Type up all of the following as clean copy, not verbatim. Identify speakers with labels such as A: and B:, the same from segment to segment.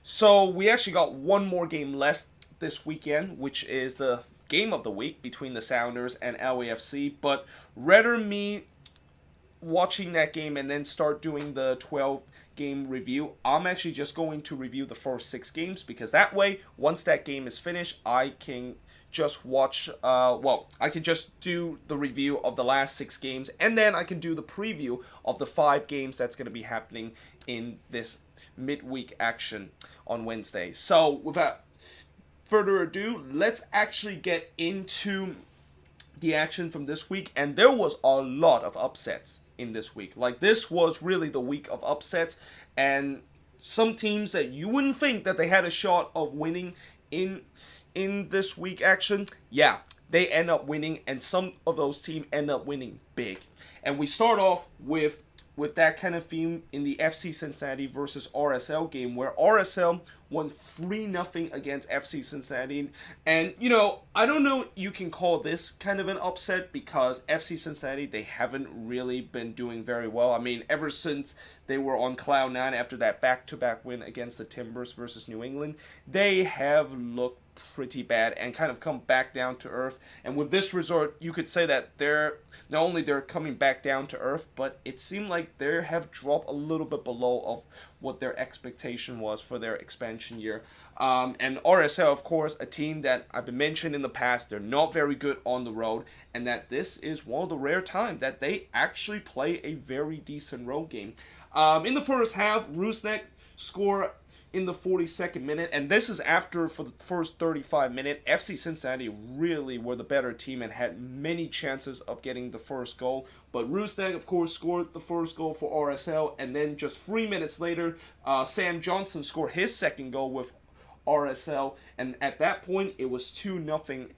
A: So we actually got one more game left this weekend, which is the game of the week between the Sounders and LAFC. But rather me watching that game and then start doing the 12 game review, I'm actually just going to review the first 6 games because that way, once that game is finished, I can just watch, I can just do the review of the last 6 games and then I can do the preview of the 5 games that's going to be happening in this midweek action on Wednesday. So, without further ado, let's actually get into the action from this week. And there was a lot of upsets in this week. Like, this was really the week of upsets, and some teams that you wouldn't think that they had a shot of winning in this week action, yeah, they end up winning, and some of those teams end up winning big. And we start off with that kind of theme in the FC Cincinnati versus RSL game, where RSL won 3-0 against FC Cincinnati. And, I don't know you can call this kind of an upset because FC Cincinnati, they haven't really been doing very well. I mean, ever since they were on cloud 9 after that back-to-back win against the Timbers versus New England, they have looked pretty bad and kind of come back down to earth. And with this result, you could say that not only they're coming back down to earth, but it seemed like they have dropped a little bit below of what their expectation was for their expansion year. And RSL, of course, a team that I've been mentioned in the past, they're not very good on the road, and that this is one of the rare times that they actually play a very decent road game. In the first half, Rusnak scored in the 42nd minute, and this is after, for the first 35 minutes, FC Cincinnati really were the better team and had many chances of getting the first goal. But Rusnak, of course, scored the first goal for RSL, and then just 3 minutes later, Sam Johnson scored his second goal with RSL, and at that point, it was 2-0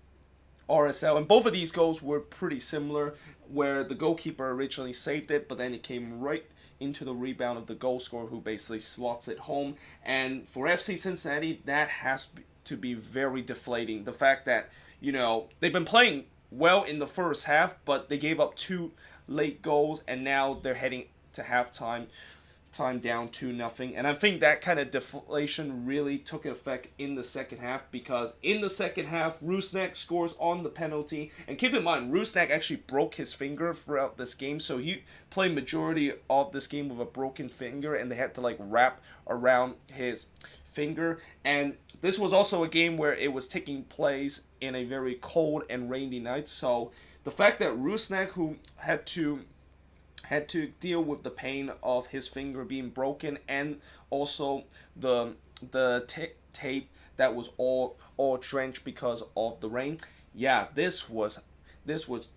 A: RSL, and both of these goals were pretty similar, where the goalkeeper originally saved it, but then it came right into the rebound of the goal scorer, who basically slots it home. And for FC Cincinnati, that has to be very deflating. The fact that, they've been playing well in the first half, but they gave up 2 late goals, and now they're heading to halftime down 2-0. And I think that kind of deflation really took effect in the second half, because in the second half, Rusnak scores on the penalty. And keep in mind, Rusnak actually broke his finger throughout this game, so he played majority of this game with a broken finger, and they had to wrap around his finger. And this was also a game where it was taking place in a very cold and rainy night, so the fact that Rusnak, who had to deal with the pain of his finger being broken, and also the tape that was all drenched because of the rain. Yeah, this was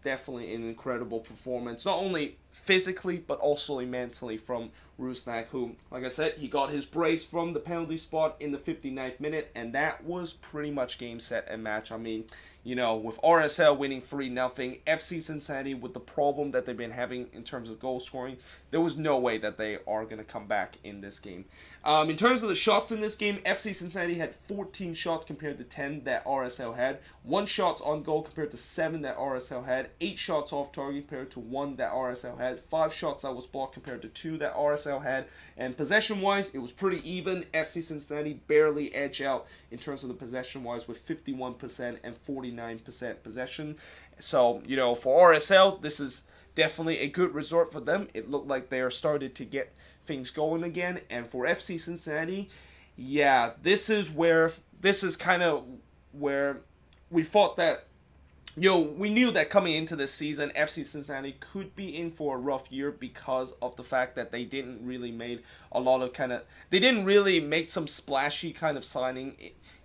A: definitely an incredible performance, not only physically but also mentally, from Rusnak, who, like I said, he got his brace from the penalty spot in the 59th minute, and that was pretty much game, set, and match. I mean, with RSL winning 3-0, FC Cincinnati, with the problem that they've been having in terms of goal scoring, there was no way that they are going to come back in this game. In terms of the shots in this game, FC Cincinnati had 14 shots compared to 10 that RSL had, 1 shot on goal compared to 7 that RSL had, 8 shots off target compared to 1 that RSL had, 5 shots that was blocked compared to 2 that RSL had, and possession-wise, it was pretty even. FC Cincinnati barely edged out in terms of the possession-wise with 51% and 49% possession. So, for RSL, this is definitely a good result for them. It looked like they are started to get things going again. And for FC Cincinnati, yeah, this is kind of where we thought that, we knew that coming into this season, FC Cincinnati could be in for a rough year because of the fact that they didn't really make some splashy kind of signing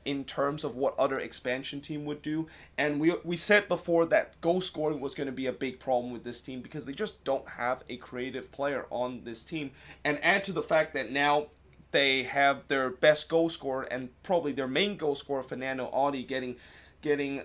A: in terms of what other expansion team would do. And we said before that goal scoring was going to be a big problem with this team because they just don't have a creative player on this team. And add to the fact that now they have their best goal scorer and probably their main goal scorer, Fernando Audi, getting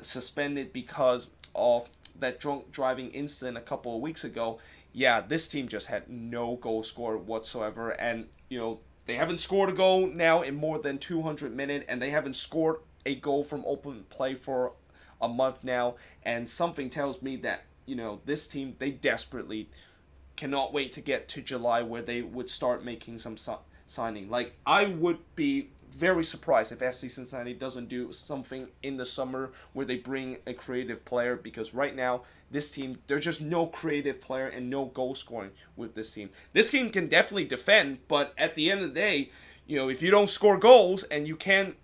A: suspended because of that drunk driving incident a couple of weeks ago. Yeah, this team just had no goal scorer whatsoever, and they haven't scored a goal now in more than 200 minutes, and they haven't scored a goal from open play for a month now. And something tells me that this team, they desperately cannot wait to get to July where they would start making some signing. Like, I would be very surprised if FC Cincinnati doesn't do something in the summer where they bring a creative player, because right now this team, there's just no creative player and no goal scoring with this team. This team can definitely defend, but at the end of the day, if you don't score goals and you can't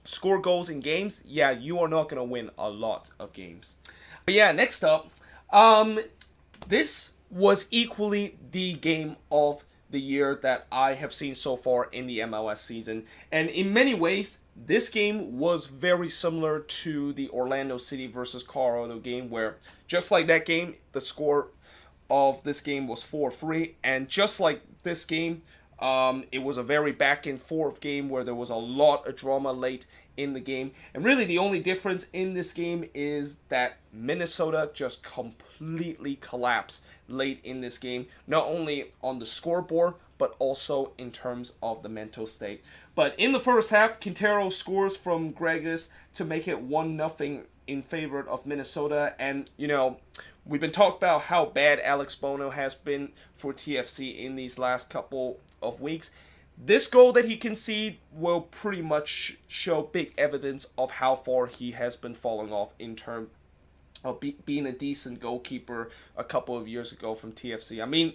A: score goals in games, yeah, you are not going to win a lot of games. But yeah, next up, this was equally the game of the year that I have seen so far in the MLS season. And in many ways, this game was very similar to the Orlando City versus Colorado game, where just like that game, the score of this game was 4-3. And just like this game, it was a very back and forth game where there was a lot of drama late in the game. And really the only difference in this game is that Minnesota just completely collapsed late in this game, not only on the scoreboard but also in terms of the mental state. But in the first half, Quintero scores from Gregus to make it 1-0 in favor of Minnesota. And we've been talking about how bad Alex Bono has been for TFC in these last couple of weeks. This goal that he conceded will pretty much show big evidence of how far he has been falling off in terms of being a decent goalkeeper a couple of years ago from TFC. I mean,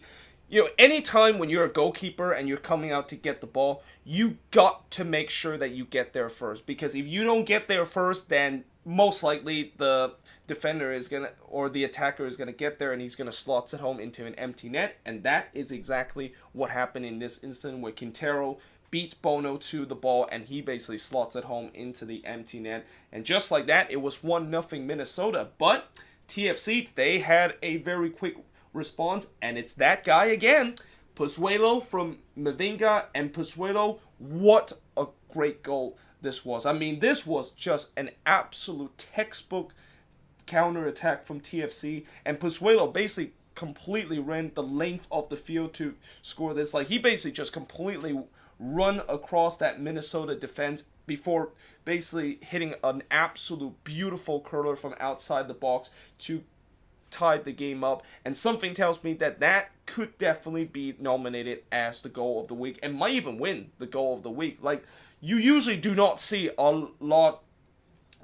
A: anytime when you're a goalkeeper and you're coming out to get the ball, you got to make sure that you get there first. Because if you don't get there first, then most likely the defender is going to, or the attacker is going to get there and he's going to slot it home into an empty net. And that is exactly what happened in this instance, where Quintero beats Bono to the ball and he basically slots it home into the empty net. And just like that, it was 1-0 Minnesota. But TFC, they had a very quick response, and it's that guy again, Pozuelo from Mavinga. And Pozuelo, what a great goal this was. I mean, this was just an absolute textbook counter-attack from TFC, and Pozuelo basically completely ran the length of the field to score this. Like, he basically just completely run across that Minnesota defense before basically hitting an absolute beautiful curler from outside the box to tied the game up. And something tells me that that could definitely be nominated as the goal of the week and might even win the goal of the week. Like, you usually do not see a lot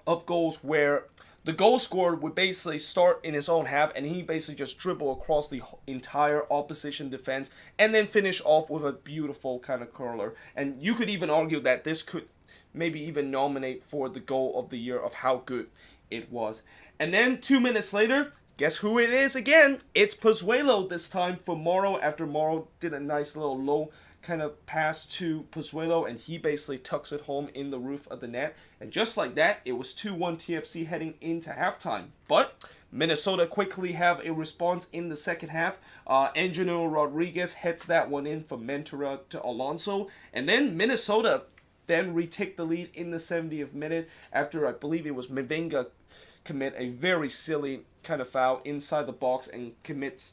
A: of goals where the goal scorer would basically start in his own half and he basically just dribble across the entire opposition defense and then finish off with a beautiful kind of curler. And you could even argue that this could maybe even nominate for the goal of the year of how good it was. And then 2 minutes later, guess who it is again? It's Pozuelo this time for Morrow, after Morrow did a nice little low kind of pass to Pozuelo, and he basically tucks it home in the roof of the net. And just like that, it was 2-1 TFC heading into halftime. But Minnesota quickly have a response in the second half. Angelo Rodriguez hits that one in from Mentora to Alonso. And then Minnesota then retake the lead in the 70th minute after, I believe it was Mavinga, commit a very silly kind of foul inside the box and concede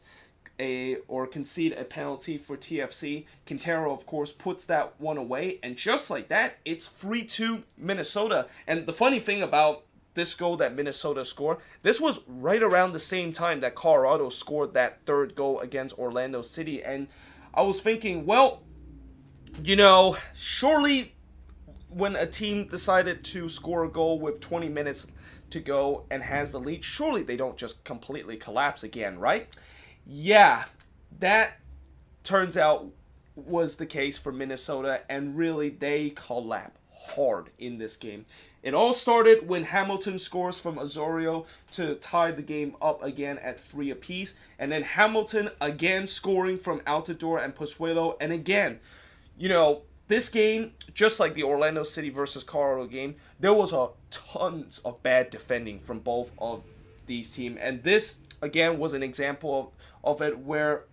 A: a penalty for TFC. Quintero, of course, puts that one away, and just like that, it's 3-2 Minnesota. And the funny thing about this goal that Minnesota scored, this was right around the same time that Colorado scored that third goal against Orlando City. And I was thinking, well, surely when a team decided to score a goal with 20 minutes to go and has the lead, surely they don't just completely collapse again, right? Yeah, that turns out was the case for Minnesota, and really they collapsed hard in this game. It all started when Hamilton scores from Osorio to tie the game up again at 3 apiece, and then Hamilton again scoring from Altidore and Pozuelo, and again, this game, just like the Orlando City versus Colorado game, there was tons of bad defending from both of these teams. And this, again, was an example of it where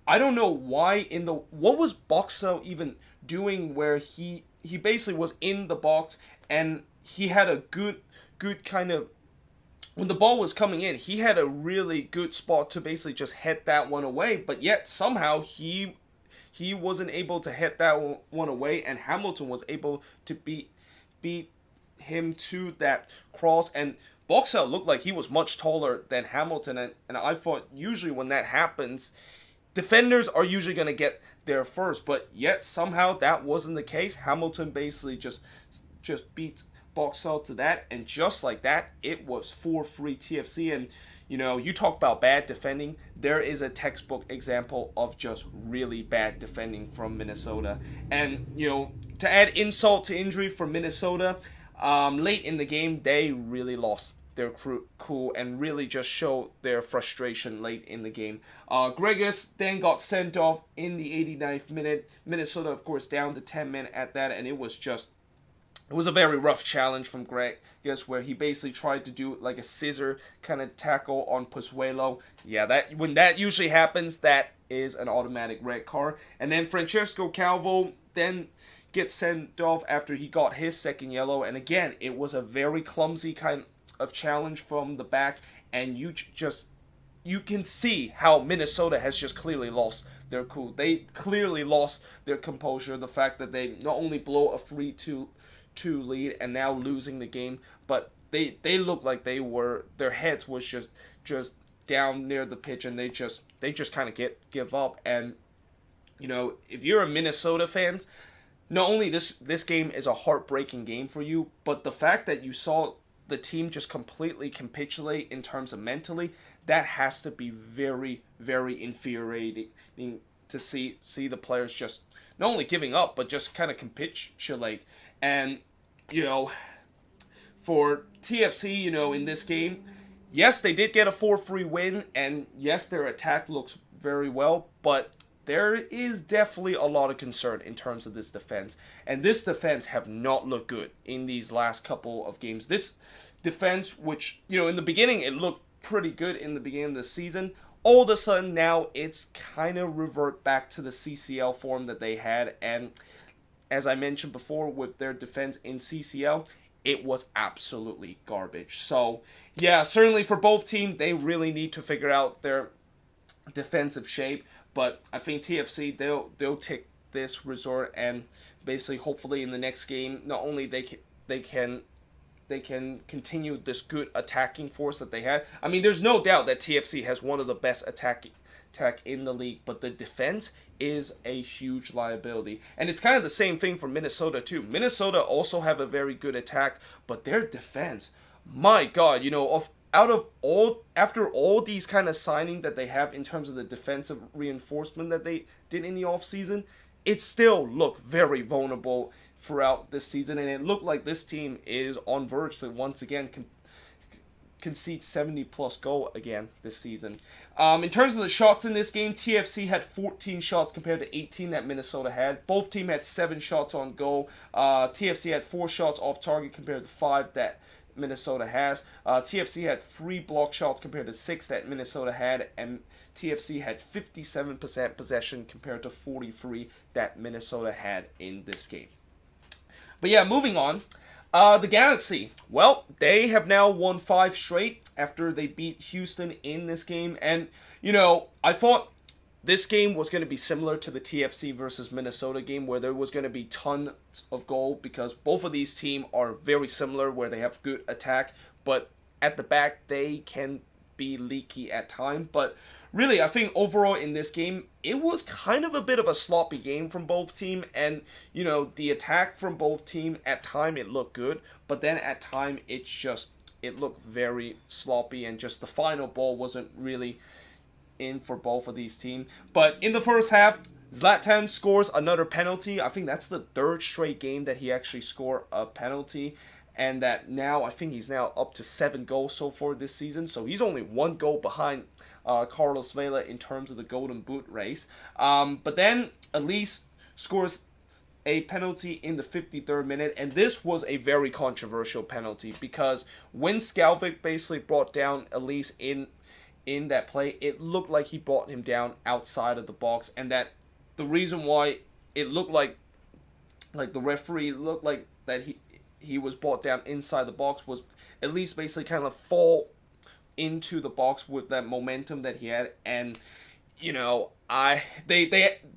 A: I don't know why what was Boxell even doing, where he basically was in the box and he had a good kind of, when the ball was coming in, he had a really good spot to basically just head that one away, but yet somehow he wasn't able to hit that one away, and Hamilton was able to beat him to that cross. And Boxell looked like he was much taller than Hamilton, and I thought usually when that happens, defenders are usually going to get there first. But yet somehow that wasn't the case. Hamilton basically just beat Boxall to that, and just like that, it was 4-3 TFC. And you talk about bad defending. There is a textbook example of just really bad defending from Minnesota. And to add insult to injury for Minnesota, late in the game they really lost their cool and really just show their frustration late in the game. Gregus then got sent off in the 89th minute. Minnesota, of course, down to 10 men at that, and it was a very rough challenge from Gregus where he basically tried to do like a scissor kind of tackle on Pozuelo. Yeah, when that usually happens, that is an automatic red card. And then Francesco Calvo then gets sent off after he got his second yellow. And again, it was a very clumsy kind of challenge from the back, and you can see how Minnesota has just clearly lost their cool. They clearly lost their composure. The fact that they not only blow a 3-2 lead and now losing the game, but they look like their heads was just down near the pitch, and they just kind of give up. And if you're a Minnesota fan, not only this game is a heartbreaking game for you, but the fact that you saw the team just completely capitulate in terms of mentally, that has to be very, very infuriating to see the players just not only giving up, but just kind of capitulate. And, for TFC, in this game, yes, they did get a 4-3 win, and yes, their attack looks very well, but there is definitely a lot of concern in terms of this defense. And this defense have not looked good in these last couple of games. This defense, which, in the beginning, it looked pretty good in the beginning of the season, all of a sudden now it's kind of revert back to the CCL form that they had. And as I mentioned before, with their defense in CCL, it was absolutely garbage. So, yeah, certainly for both teams, they really need to figure out their defensive shape. But I think TFC, they'll take this resort, and basically, hopefully, in the next game, not only they can continue this good attacking force that they had. I mean, there's no doubt that TFC has one of the best attack in the league, but the defense is a huge liability. And it's kind of the same thing for Minnesota too. Minnesota also have a very good attack, but their defense, my God, after all these kind of signing that they have in terms of the defensive reinforcement that they did in the offseason, it still looked very vulnerable throughout this season, and it looked like this team is on verge to once again concede 70-plus goal again this season. In terms of the shots in this game, TFC had 14 shots compared to 18 that Minnesota had. Both teams had 7 shots on goal. TFC had 4 shots off target compared to 5 that Minnesota has. TFC had 3 block shots compared to 6 that Minnesota had, and TFC had 57% possession compared to 43 that Minnesota had in this game. But yeah, moving on. The Galaxy, well, they have now won 5 straight after they beat Houston in this game. And, I thought this game was going to be similar to the TFC versus Minnesota game, where there was going to be tons of goal, because both of these teams are very similar, where they have good attack, but at the back they can be leaky at times. But really, I think overall in this game, it was kind of a bit of a sloppy game from both teams. And, the attack from both teams, at time it looked good, but then at time it looked very sloppy, and just the final ball wasn't really in for both of these teams. But in the first half, Zlatan scores another penalty. I think that's the 3rd straight game that he actually scored a penalty. And that now, I think he's now up to 7 goals so far this season. So he's only 1 goal behind Carlos Vela in terms of the Golden Boot race. But then Elise scores a penalty in the 53rd minute. And this was a very controversial penalty, because when Skalvik basically brought down Elise in that play, it looked like he brought him down outside of the box. And that the reason why it looked like the referee looked like that he was brought down inside the box was at least basically kind of fall into the box with that momentum that he had. And they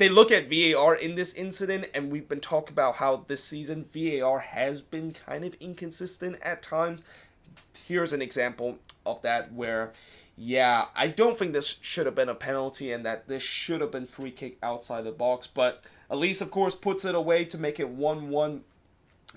A: look at VAR in this incident, and we've been talking about how this season VAR has been kind of inconsistent at times. here's an example of that where, yeah, I don't think this should have been a penalty and that this should have been free kick outside the box. But Elise, of course, puts it away to make it 1-1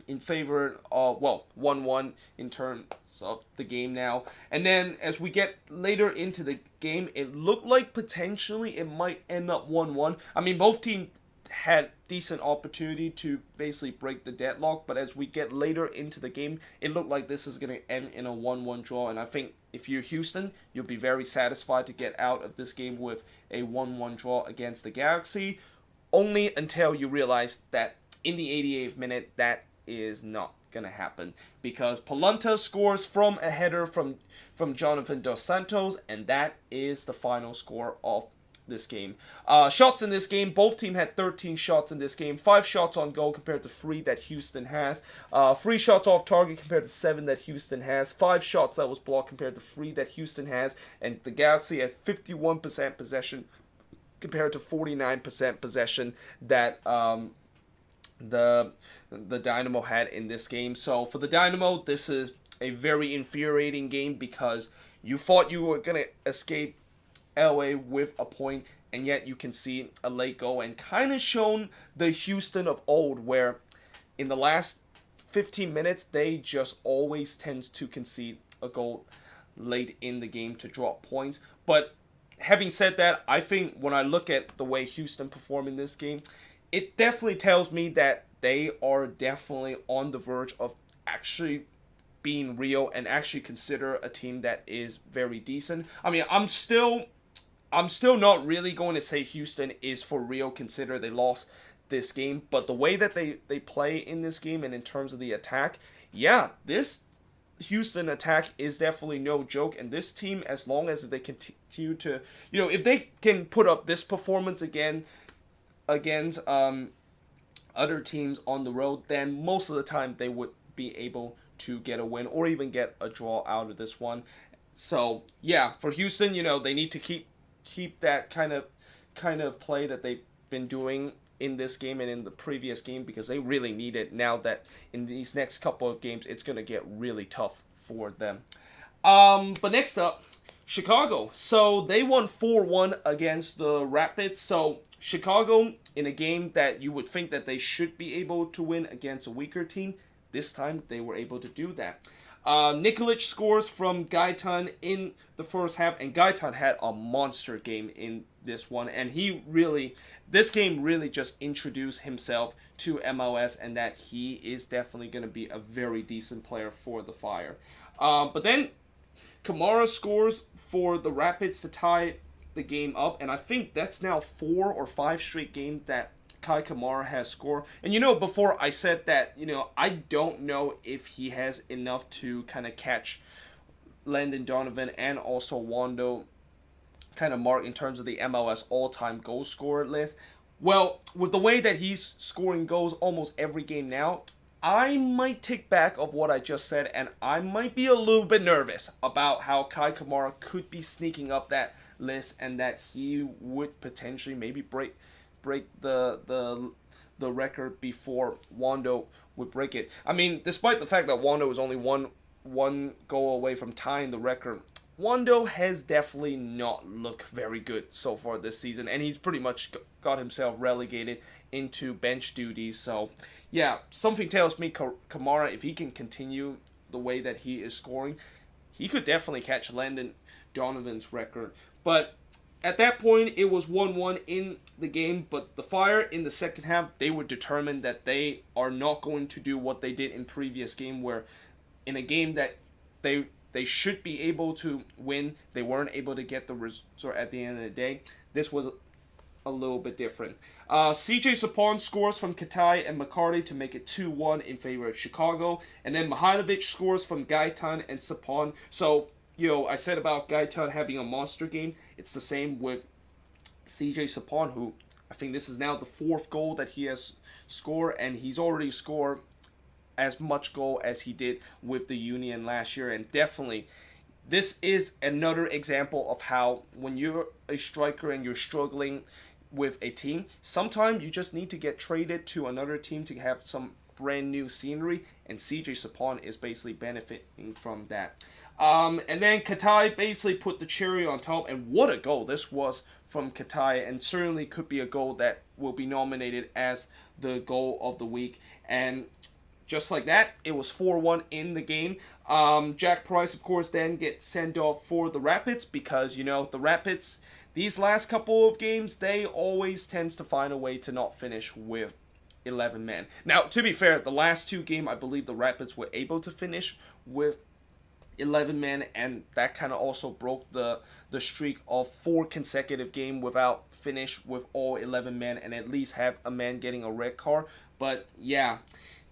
A: in favor of, 1-1 in terms of the game now. And then as we get later into the game, it looked like potentially it might end up 1-1. I mean, both teams had decent opportunity to basically break the deadlock, but as we get later into the game, it looked like this is going to end in a 1-1 draw. And I think if you're Houston, you'll be very satisfied to get out of this game with a 1-1 draw against the Galaxy, only until you realize that in the 88th minute, that is not going to happen, because Polenta scores from a header from Jonathan Dos Santos, and that is the final score of this game. Shots in this game, both teams had 13 shots in this game, 5 shots on goal compared to 3 that Houston has, 3 shots off target compared to 7 that Houston has, 5 shots that was blocked compared to 3 that Houston has, and the Galaxy had 51% possession compared to 49% possession that the Dynamo had in this game. So for the Dynamo, this is a very infuriating game because you thought you were going to escape LA with a point, and yet you can see a late goal, and kind of shown the Houston of old, where in the last 15 minutes, they just always tend to concede a goal late in the game to drop points. But having said that, I think when I look at the way Houston performed in this game, it definitely tells me that they are definitely on the verge of actually being real and actually consider a team that is very decent. I mean, I'm still not really going to say Houston is for real, consider they lost this game, but the way that they play in this game and in terms of the attack, yeah, this Houston attack is definitely no joke, and this team, as long as they continue to, if they can put up this performance again against other teams on the road, then most of the time they would be able to get a win or even get a draw out of this one. So yeah, for Houston, they need to keep that kind of play that they've been doing in this game and in the previous game, because they really need it now that in these next couple of games it's going to get really tough for them. But next up, Chicago. So they won 4-1 against the Rapids. So Chicago, in a game that you would think that they should be able to win against a weaker team, this time they were able to do that. Nikolic scores from Gaitan in the first half, and Gaitan had a monster game in this one, and this game really just introduced himself to MLS, and that he is definitely going to be a very decent player for the Fire. But then Kamara scores for the Rapids to tie the game up, and I think that's now 4 or 5 straight games that Kai Kamara has scored. And before I said that, I don't know if he has enough to kind of catch Landon Donovan and also Wando kind of mark in terms of the MLS all-time goal scorer list. Well, with the way that he's scoring goals almost every game now, I might take back of what I just said, and I might be a little bit nervous about how Kai Kamara could be sneaking up that list, and that he would potentially maybe break the record before Wando would break it. I mean, despite the fact that Wando was only one goal away from tying the record, Wando has definitely not looked very good so far this season, and he's pretty much got himself relegated into bench duties. So, yeah, something tells me Kamara, if he can continue the way that he is scoring, he could definitely catch Landon Donovan's record. But at that point, it was 1-1 in the game, but the Fire in the second half, they were determined that they are not going to do what they did in previous game, where in a game that they should be able to win, they weren't able to get the result at the end of the day. This was a little bit different. CJ Sapon scores from Katai and McCarty to make it 2-1 in favor of Chicago, and then Mihailovic scores from Gaitan and Sapon. So, I said about Gaitan having a monster game. It's the same with CJ Sapon, who I think this is now the 4th goal that he has scored, and he's already scored as much goal as he did with the Union last year. And definitely, this is another example of how when you're a striker and you're struggling with a team, sometimes you just need to get traded to another team to have some brand new scenery, and CJ Sapon is basically benefiting from that. And then Katai basically put the cherry on top, and what a goal this was from Katai, and certainly could be a goal that will be nominated as the goal of the week. And just like that, it was 4-1 in the game. Jack Price, of course, then gets sent off for the Rapids because, the Rapids, these last couple of games, they always tends to find a way to not finish with 11 men. Now, to be fair, the last two games, I believe the Rapids were able to finish with 11 men, and that kind of also broke the streak of 4 consecutive games without finish with all 11 men and at least have a man getting a red card. But yeah,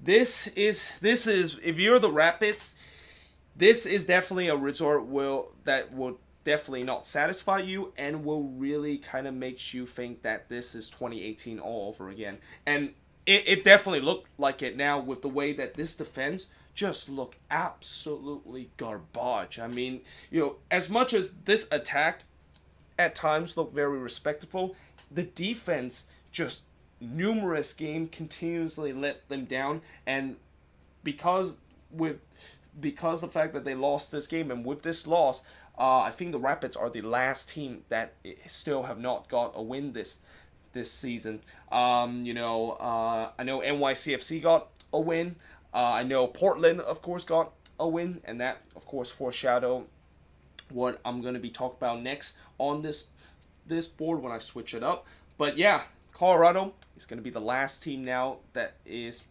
A: this is if you're the Rapids, this is definitely a result that will definitely not satisfy you and will really kind of makes you think that this is 2018 all over again. And it definitely looked like it now with the way that this defense just look absolutely garbage. I mean, as much as this attack at times looked very respectable, the defense just numerous games continuously let them down, and because the fact that they lost this game, and with this loss, I think the Rapids are the last team that still have not got a win this season. I know NYCFC got a win. I know Portland, of course, got a win, and that, of course, foreshadow what I'm going to be talking about next on this board when I switch it up. But yeah, Colorado is going to be the last team now that is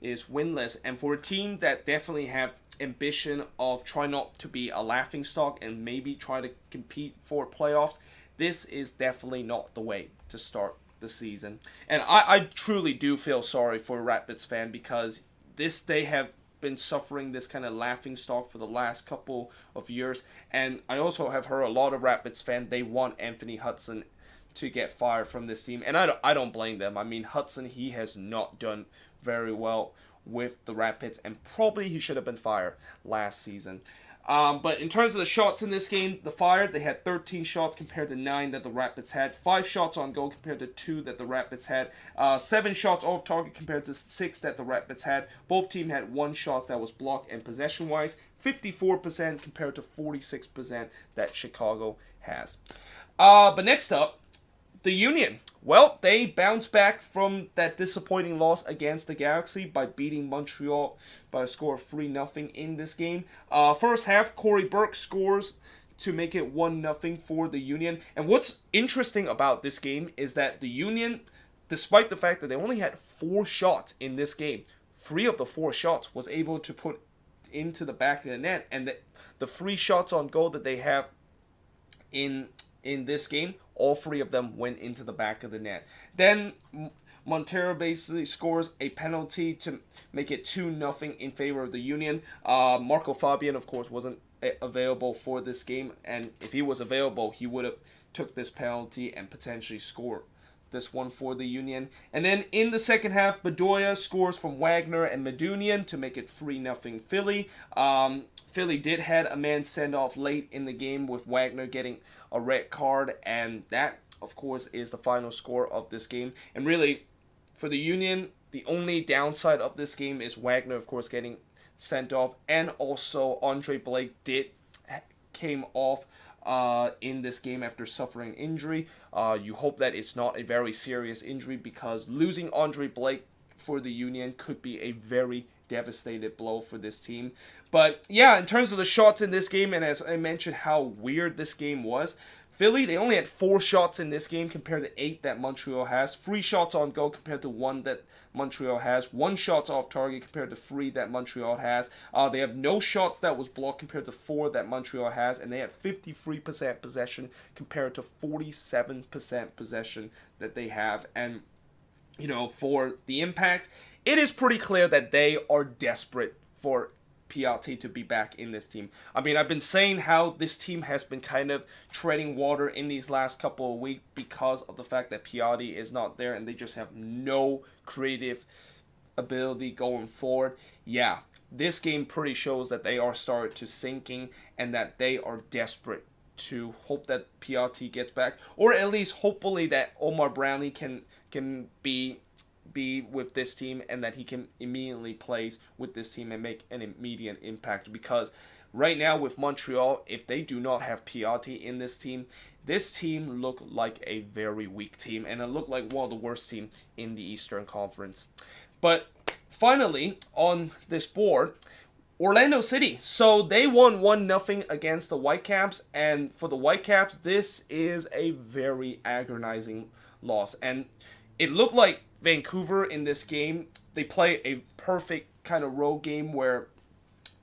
A: winless, and for a team that definitely have ambition of trying not to be a laughingstock and maybe try to compete for playoffs, this is definitely not the way to start the season. And I truly do feel sorry for a Rapids fan because they have been suffering this kind of laughingstock for the last couple of years, and I also have heard a lot of Rapids fans, they want Anthony Hudson to get fired from this team, and I don't blame them. I mean, Hudson, he has not done very well with the Rapids, and probably he should have been fired last season. But in terms of the shots in this game, the Fire, they had 13 shots compared to 9 that the Rapids had. 5 shots on goal compared to 2 that the Rapids had. 7 shots off target compared to 6 that the Rapids had. Both teams had 1 shot that was blocked, and possession-wise, 54% compared to 46% that Chicago has. But next up, the Union. Well, they bounced back from that disappointing loss against the Galaxy by beating Montreal by a score of 3-0 in this game. First half, Corey Burke scores to make it 1-0 for the Union. And what's interesting about this game is that the Union, despite the fact that they only had 4 shots in this game, 3 of the 4 shots was able to put into the back of the net. And the 3 shots on goal that they have in this game, all 3 of them went into the back of the net. Then Montreal basically scores a penalty to make it 2-0 in favor of the Union. Marco Fabian, of course, wasn't available for this game, and if he was available, he would have took this penalty and potentially scored this one for the Union. And then in the second half, Bedoya scores from Wagner and Medunian to make it 3-0 Philly. Philly did had a man send off late in the game with Wagner getting a red card, and that, of course, is the final score of this game. And really, for the Union, the only downside of this game is Wagner, of course, getting sent off, and also Andre Blake came off in this game after suffering injury. You hope that it's not a very serious injury, because losing Andre Blake for the Union could be a very devastating blow for this team. But yeah, in terms of the shots in this game, and as I mentioned how weird this game was, Philly, they only had 4 shots in this game compared to 8 that Montreal has. 3 shots on goal compared to 1 that Montreal has. 1 shot off target compared to 3 that Montreal has. They have no shots that was blocked compared to 4 that Montreal has. And they had 53% possession compared to 47% possession that they have. And, for the Impact, it is pretty clear that they are desperate for Piatti to be back in this team. I mean, I've been saying how this team has been kind of treading water in these last couple of weeks because of the fact that Piatti is not there and they just have no creative ability going forward. Yeah, this game pretty shows that they are started to sinking and that they are desperate to hope that Piatti gets back, or at least hopefully that Omar Brownlee can be be with this team and that he can immediately play with this team and make an immediate impact. Because right now with Montreal, if they do not have Piatti in this team look like a very weak team, and it looked like one of the worst teams in the Eastern Conference. But finally, on this board, Orlando City. So they won 1-0 against the Whitecaps, and for the Whitecaps, this is a very agonizing loss. And it looked like Vancouver in this game, they play a perfect kind of road game where,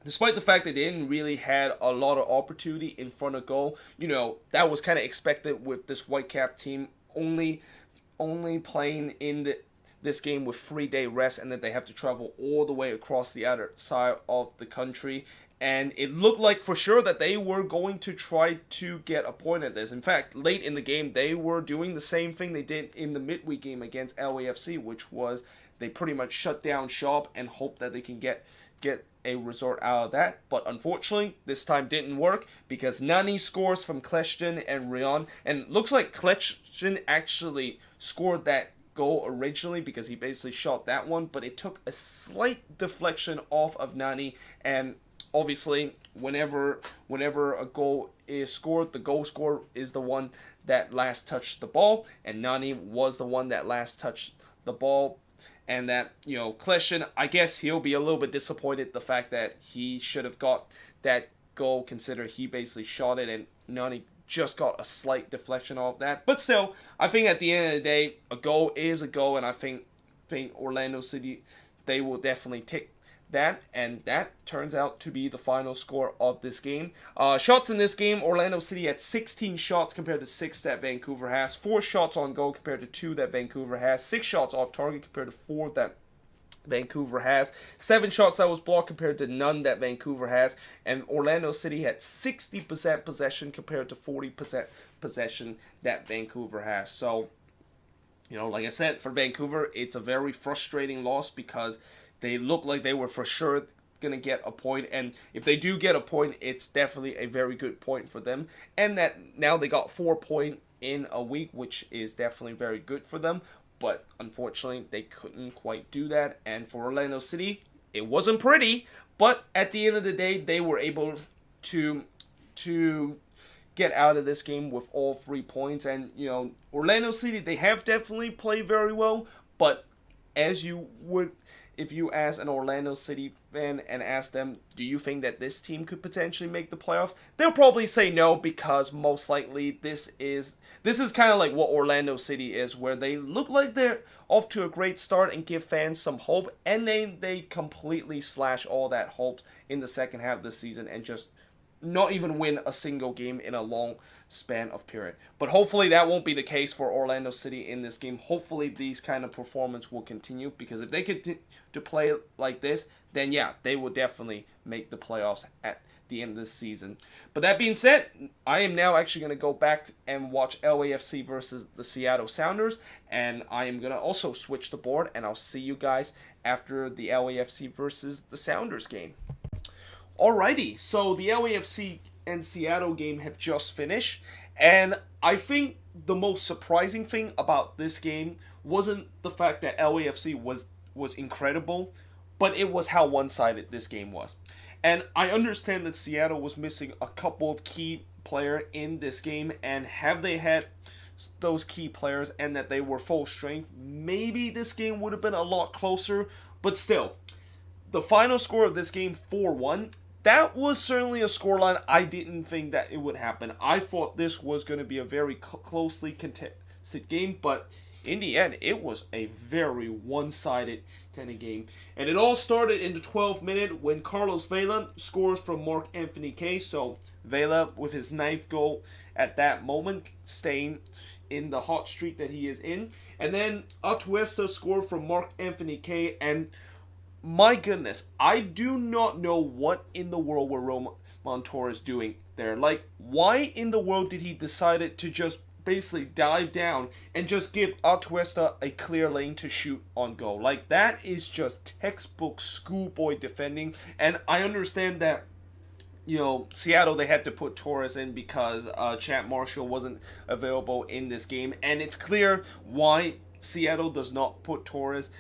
A: despite the fact that they didn't really had a lot of opportunity in front of goal, that was kind of expected with this Whitecap team only playing in this game with 3-day rest, and that they have to travel all the way across the other side of the country. And it looked like for sure that they were going to try to get a point at this. In fact, late in the game, they were doing the same thing they did in the midweek game against LAFC, which was they pretty much shut down shop and hope that they can get a result out of that. But unfortunately, this time didn't work because Nani scores from Kleshton and Rion. And looks like Kleshton actually scored that goal originally because he basically shot that one, but it took a slight deflection off of Nani. And obviously, whenever a goal is scored, the goal scorer is the one that last touched the ball, and Nani was the one that last touched the ball. And that, Kleshton, I guess he'll be a little bit disappointed the fact that he should have got that goal, considering he basically shot it and Nani just got a slight deflection off that. But still, I think at the end of the day, a goal is a goal, and I think Orlando City, they will definitely take that, and that turns out to be the final score of this game. Shots in this game, Orlando City had 16 shots compared to 6 that Vancouver has, 4 shots on goal compared to 2 that Vancouver has, 6 shots off target compared to 4 that Vancouver has, 7 shots that was blocked compared to none that Vancouver has, and Orlando City had 60% possession compared to 40% possession that Vancouver has. So, like I said, for Vancouver, it's a very frustrating loss because they look like they were for sure going to get a point. And if they do get a point, it's definitely a very good point for them. And that now they got 4 points in a week, which is definitely very good for them. But unfortunately, they couldn't quite do that. And for Orlando City, it wasn't pretty. But at the end of the day, they were able to get out of this game with all 3 points. And, Orlando City, they have definitely played very well. But as you would, if you ask an Orlando City fan and ask them, do you think that this team could potentially make the playoffs? They'll probably say no, because most likely this is kind of like what Orlando City is, where they look like they're off to a great start and give fans some hope, and then they completely slash all that hopes in the second half of the season and just not even win a single game in a long span of period. But hopefully that won't be the case for Orlando City in this game. Hopefully these kind of performance will continue, because if they continue to play like this, then yeah, they will definitely make the playoffs at the end of this season. But that being said, I am now actually going to go back and watch LAFC versus the Seattle Sounders, and I am going to also switch the board, and I'll see you guys after the LAFC versus the Sounders game. Alrighty, so the LAFC and Seattle game have just finished, and I think the most surprising thing about this game wasn't the fact that LAFC was incredible, but it was how one-sided this game was. And I understand that Seattle was missing a couple of key players in this game, and have they had those key players and that they were full strength, maybe this game would have been a lot closer. But still, the final score of this game, 4-1, that was certainly a scoreline I didn't think that it would happen. I thought this was going to be a very closely contested game, but in the end, it was a very one-sided kind of game. And it all started in the 12th minute when Carlos Vela scores from Marc-Anthony Kaye. So Vela, with his 9th goal at that moment, staying in the hot streak that he is in. And then Atuesta scored from Marc-Anthony Kaye, and my goodness, I do not know what in the world were Roman Torres doing there. Like, why in the world did he decide to just basically dive down and just give Atuesta a clear lane to shoot on goal? Like, that is just textbook schoolboy defending. And I understand that, Seattle, they had to put Torres in because Chad Marshall wasn't available in this game. And it's clear why Seattle does not put Torres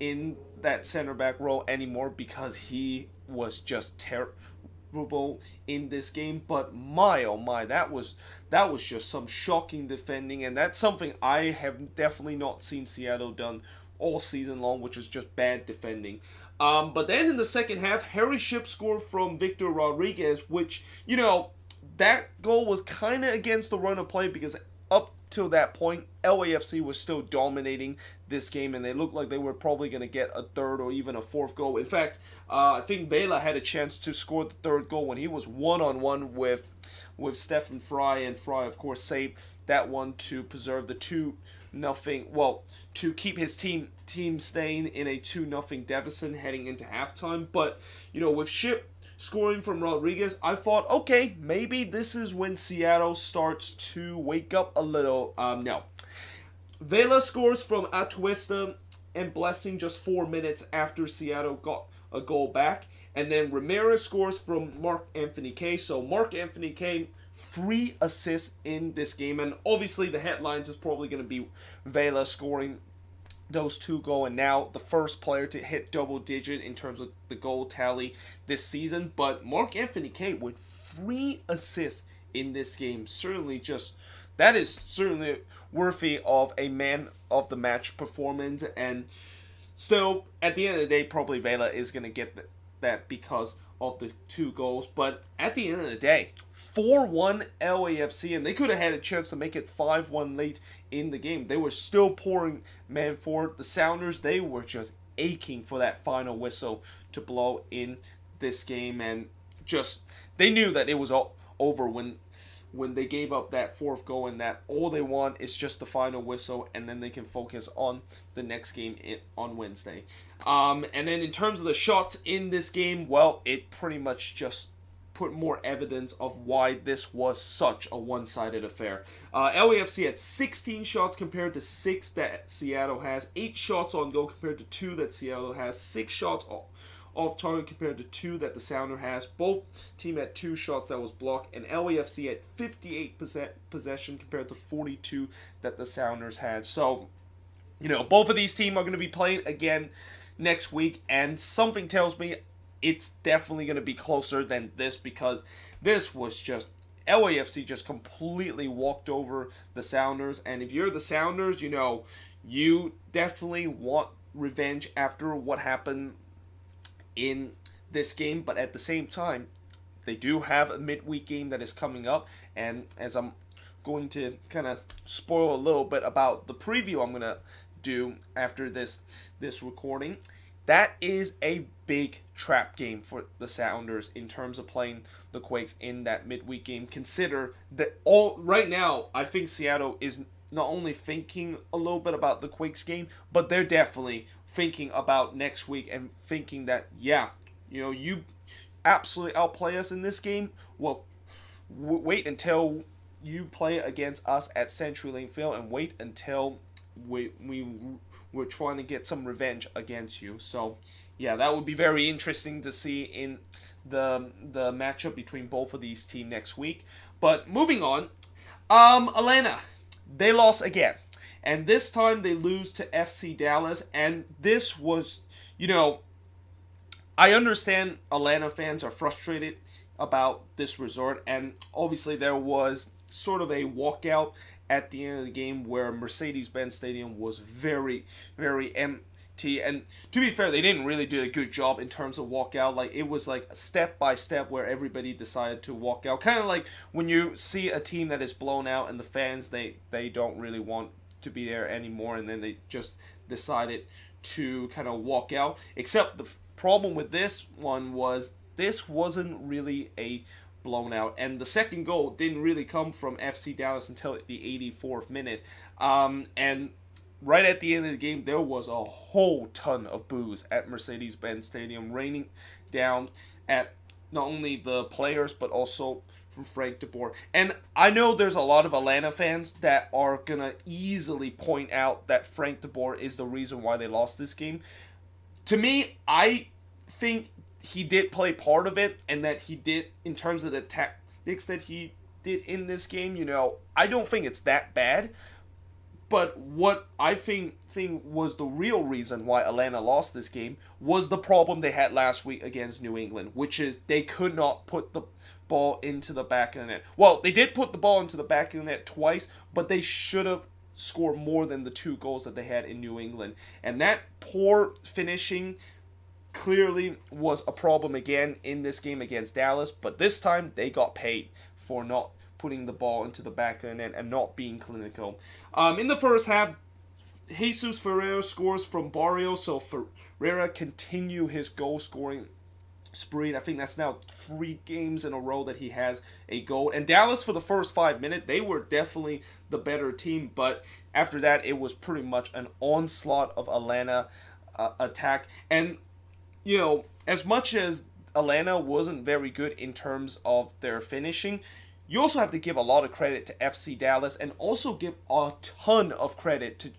A: in that center back role anymore because he was just terrible in this game. But my oh my, that was just some shocking defending, and that's something I have definitely not seen Seattle done all season long, which is just bad defending. But then in the second half, Harry Shipp scored from Victor Rodriguez, which, that goal was kind of against the run of play because up till that point, LAFC was still dominating this game, and they looked like they were probably going to get a third or even a fourth goal. In fact, I think Vela had a chance to score the third goal when he was one-on-one with Stephen Fry, and Fry, of course, saved that one to preserve the 2-0, well, to keep his team staying in a 2-0 deficit heading into halftime. But, with Shipp scoring from Rodriguez, I thought, okay, maybe this is when Seattle starts to wake up a little. No. Vela scores from Atuesta and Blessing just 4 minutes after Seattle got a goal back. And then Ramirez scores from Marc-Anthony Kaye. So Marc-Anthony Kaye, 3 assists in this game. And obviously the headlines is probably going to be Vela scoring those 2 goals, and now the first player to hit double digit in terms of the goal tally this season. But Marc-Anthony Kaye with 3 assists in this game, that is certainly worthy of a man of the match performance. And still, at the end of the day, probably Vela is going to get that because of the 2 goals. But at the end of the day, 4-1 LAFC, and they could have had a chance to make it 5-1 late in the game. They were still pouring man forward. The Sounders, they were just aching for that final whistle to blow in this game, and just they knew that it was all over when they gave up that 4th goal, and that all they want is just the final whistle, and then they can focus on the next game on Wednesday. And then in terms of the shots in this game, well, it pretty much just put more evidence of why this was such a one-sided affair. LAFC had 16 shots compared to 6 that Seattle has, 8 shots on goal compared to 2 that Seattle has, 6 shots off target compared to 2 that the Sounder has. Both team had 2 shots that was blocked, and LAFC had 58% possession compared to 42 that the Sounders had. So, both of these teams are going to be playing again next week, and something tells me it's definitely going to be closer than this, because this was just LAFC just completely walked over the Sounders. And if you're the Sounders, you definitely want revenge after what happened in this game. But at the same time, they do have a midweek game that is coming up, and as I'm going to kind of spoil a little bit about the preview I'm going to do after this recording, that is a big trap game for the Sounders in terms of playing the Quakes in that midweek game. Consider that right now, I think Seattle is not only thinking a little bit about the Quakes game, but they're definitely thinking about next week and thinking that, you absolutely outplay us in this game. Well, wait until you play against us at CenturyLink Field, and wait until we're trying to get some revenge against you. So, yeah, that would be very interesting to see in the matchup between both of these teams next week. But moving on, Atlanta, they lost again. And this time they lose to FC Dallas. And this was, I understand Atlanta fans are frustrated about this result. And obviously there was sort of a walkout at the end of the game where Mercedes-Benz Stadium was very, very empty. And to be fair, they didn't really do a good job in terms of walkout. Like, it was like step by step where everybody decided to walk out. Kind of like when you see a team that is blown out and the fans, they don't really want to be there anymore, and then they just decided to kind of walk out. Except the problem with this one was this wasn't really a blown out, and the second goal didn't really come from FC Dallas until the 84th minute. And right at the end of the game, there was a whole ton of boos at Mercedes-Benz Stadium, raining down at not only the players but also from Frank de Boer. And I know there's a lot of Atlanta fans that are gonna easily point out that Frank de Boer is the reason why they lost this game. To me, I think he did play part of it, and that he did, in terms of the tactics that he did in this game, I don't think it's that bad. But what I think was the real reason why Atlanta lost this game was the problem they had last week against New England, which is they could not put the ball into the back of the net. Well, they did put the ball into the back of the net twice, but they should have scored more than the 2 goals that they had in New England. And that poor finishing clearly was a problem again in this game against Dallas, but this time they got paid for not putting the ball into the back of the net and not being clinical. In the first half, Jesus Ferreira scores from Barrios, so Ferreira continue his goal scoring spree. I think that's now 3 games in a row that he has a goal. And Dallas, for the first 5 minutes, they were definitely the better team, but after that, it was pretty much an onslaught of Atlanta attack. And as much as Atlanta wasn't very good in terms of their finishing, you also have to give a lot of credit to FC Dallas and also give a ton of credit to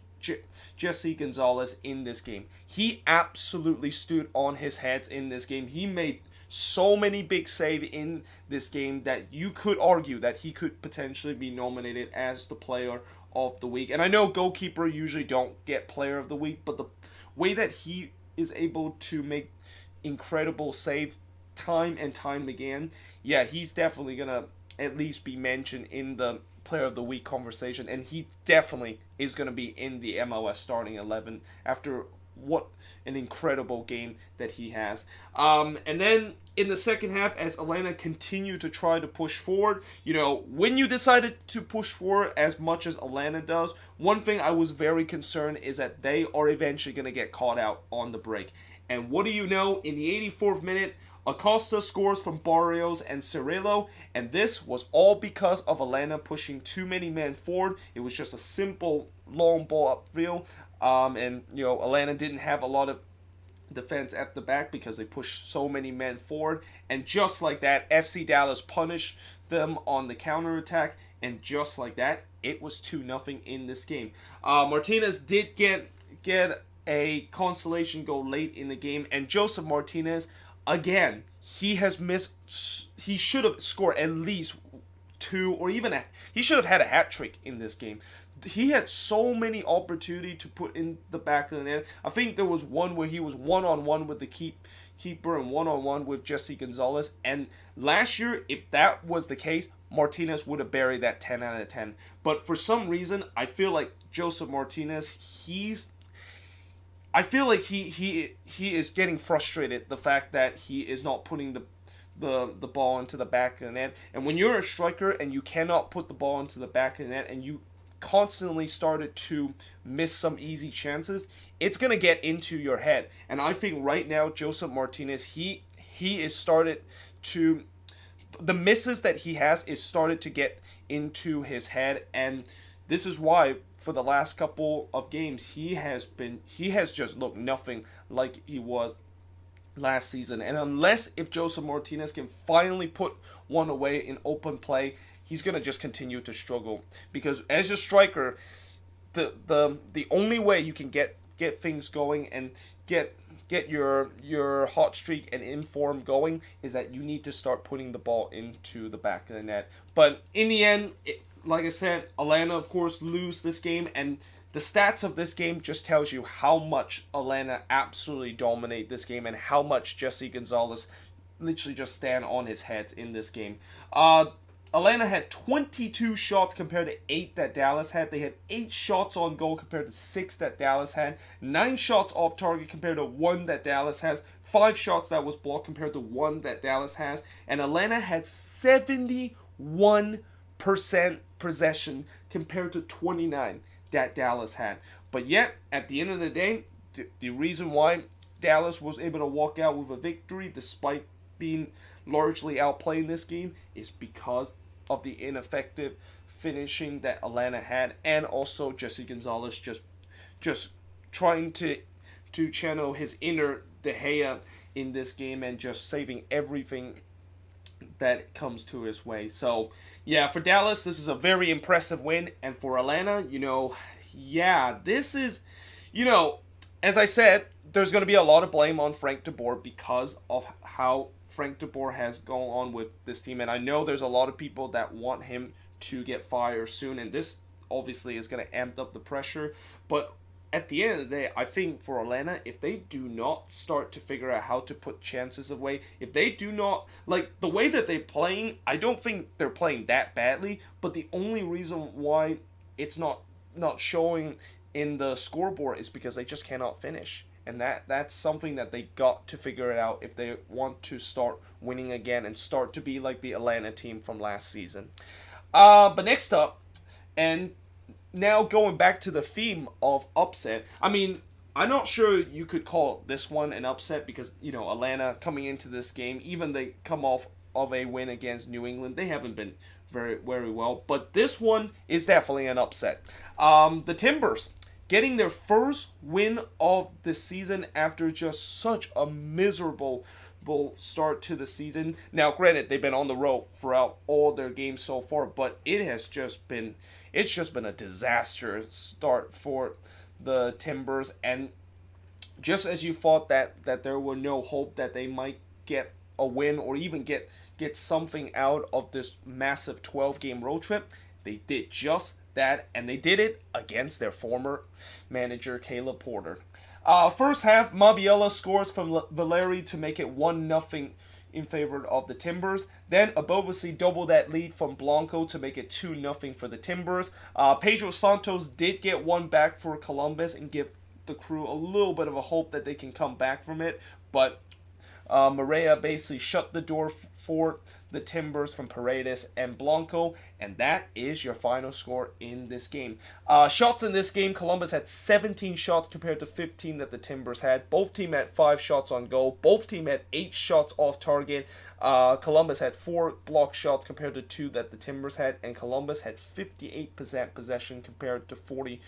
A: Jesse Gonzalez in this game. He absolutely stood on his head in this game. He made so many big saves in this game that you could argue that he could potentially be nominated as the player of the week. And I know goalkeeper usually don't get player of the week, but the way that he is able to make incredible save time and time again, yeah, he's definitely gonna at least be mentioned in the player of the week conversation, and he definitely is going to be in the MLS starting 11 after what an incredible game that he has. And then in the second half, as Atlanta continued to try to push forward, when you decided to push forward as much as Atlanta does, one thing I was very concerned is that they are eventually going to get caught out on the break. And what do you know? In the 84th minute, Acosta scores from Barrios and Cirillo, and this was all because of Atlanta pushing too many men forward. It was just a simple long ball upfield, and Atlanta didn't have a lot of defense at the back because they pushed so many men forward, and just like that, FC Dallas punished them on the counterattack, and just like that, it was 2-0 in this game. Martinez did get a consolation goal late in the game, and Joseph Martinez, again, he has missed. He should have scored at least 2, or even he should have had a hat trick in this game. He had so many opportunities to put in the back of the net. I think there was one where he was 1-on-1 with the keeper and 1-on-1 with Jesse Gonzalez. And last year, if that was the case, Martinez would have buried that 10 out of 10. But for some reason, I feel like Joseph Martinez, I feel like he is getting frustrated, the fact that he is not putting the ball into the back of the net. And when you're a striker and you cannot put the ball into the back of the net and you constantly started to miss some easy chances, it's going to get into your head. And I think right now Joseph Martinez, he is started to, the misses that he has is started to get into his head, and this is why for the last couple of games he has just looked nothing like he was last season. And unless if Joseph Martinez can finally put one away in open play, he's going to just continue to struggle, because as a striker, the only way you can get things going and get your hot streak and inform going is that you need to start putting the ball into the back of the net. But in the end, like I said, Atlanta, of course, lose this game, and the stats of this game just tells you how much Atlanta absolutely dominate this game and how much Jesse Gonzalez literally just stand on his head in this game. Atlanta had 22 shots compared to 8 that Dallas had. They had 8 shots on goal compared to 6 that Dallas had. 9 shots off target compared to 1 that Dallas has. 5 shots that was blocked compared to 1 that Dallas has. And Atlanta had 71% possession compared to 29 that Dallas had. But yet, at the end of the day, the reason why Dallas was able to walk out with a victory despite being largely outplayed in this game is because of the ineffective finishing that Atlanta had, and also Jesse Gonzalez just trying to channel his inner De Gea in this game and just saving everything that comes to his way. So yeah, for Dallas, this is a very impressive win, and for Atlanta, this is, as I said, there's going to be a lot of blame on Frank de Boer because of how Frank de Boer has gone on with this team, and I know there's a lot of people that want him to get fired soon, and this obviously is going to amp up the pressure. But at the end of the day, I think for Atlanta, if they do not start to figure out how to put chances away, if they do not, like, the way that they're playing, I don't think they're playing that badly, but the only reason why it's not showing in the scoreboard is because they just cannot finish. And that's something that they got to figure it out if they want to start winning again and start to be like the Atlanta team from last season. But next up, and now going back to the theme of upset, I mean, I'm not sure you could call this one an upset because, Atlanta coming into this game, even they come off of a win against New England, they haven't been very well. But this one is definitely an upset. The Timbers getting their first win of the season after just such a miserable start to the season. Now, granted, they've been on the road throughout all their games so far, but it's just been a disaster start for the Timbers. And just as you thought that there were no hope that they might get a win or even get something out of this massive 12-game road trip, they did just that, and they did it against their former manager, Caleb Porter. First half, Mabiela scores from Valeri to make it 1-0 in favor of the Timbers. Then Abobasi doubled that lead from Blanco to make it 2-0 for the Timbers. Pedro Santos did get one back for Columbus and give the crew a little bit of a hope that they can come back from it, but Maria basically shut the door for the Timbers from Paredes and Blanco, and that is your final score in this game. Shots in this game, Columbus had 17 shots compared to 15 that the Timbers had. Both teams had 5 shots on goal. Both teams had 8 shots off target. Columbus had 4 block shots compared to 2 that the Timbers had, and Columbus had 58% possession compared to 42%